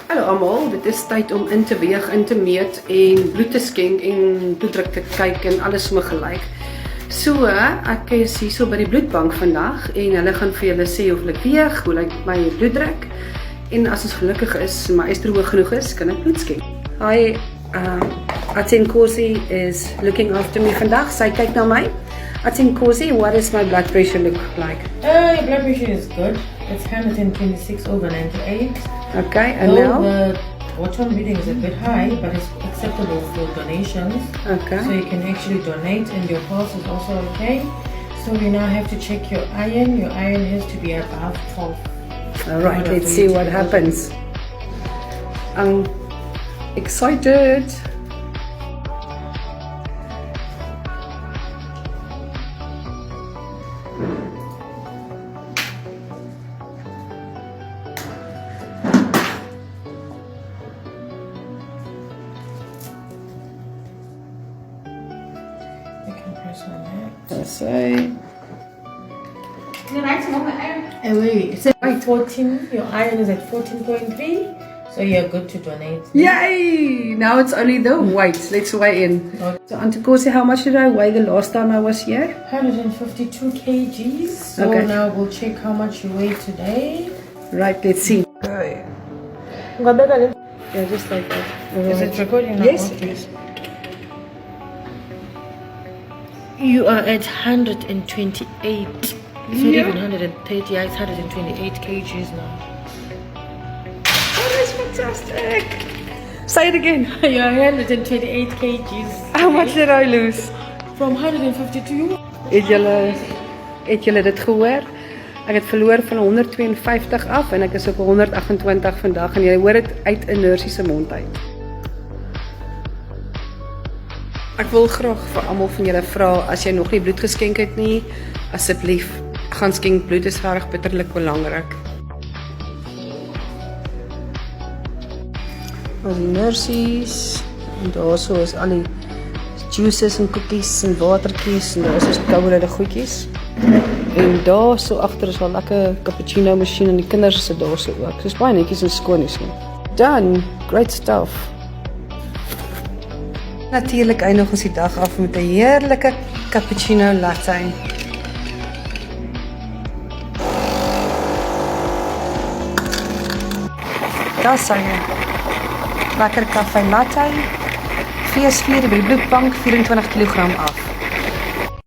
Hallo almal, dit is tyd om in te weeg, in te meet en bloed te skenk en bloeddruk te kyk en alles sommer gelyk. So, ek is hier so by die bloedbank vandag en hulle gaan vir julle sê of ek weeg, hoe lyk my bloeddruk en as ons gelukkig is, my yster hoog genoeg is, kan ek bloed skenk. Hi, Atin Kosi is looking after me vandag. Sy kyk na my. Atin Kosi, what does my blood pressure look like? Your blood pressure is good. It's 126/98. Okay, and Though now? the bottom reading is a bit high, but it's acceptable for donations. Okay. So you can actually donate, and your pulse is also okay. So we now have to check your iron. Your iron has to be above 12. Alright, let's see what happens. I'm excited. You can press on that. That's right. And wait, it says 14. Your iron is at 14.3. So you're good to donate. Yay! Now it's only the weight. Let's weigh in. Okay. So, Auntie Kosi, how much did I weigh the last time I was here? 152 kgs. So Okay. now we'll check how much you weigh today. Right, let's see. Okay. Yeah, just like that. Is it recording now? Yes, Okay. yes. You are at 128. It's not Yeah. even 130, it's 128 kgs now. Oh, that's fantastic. Say it again. You're 128 kgs. How much did I lose? From 152. Het julle dit gehoor? Ek het verloor van 152 af en ek is op 128 vandag en jy hoor dit uit 'n nursie se mond uit. Ek wil graag vir almal van julle vra as jy nog nie bloed geskenk het nie, asseblief gaan skenk bloed, is regtig bitterlik belangrik. Al die nursies en daarso is al die juices en koekies en watertjies en daar is ons koue goedjies. En daar so agter is al lekker cappuccino masjien en die kinders sit daar so ook. Dis baie netjies en skoon is nie. Done, great stuff. Natuurlik eindig ons die dag af met 'n heerlike cappuccino latte. Daar sien jy. Lekker koffie latte. Feesvier by die bloedbank 24 kg af.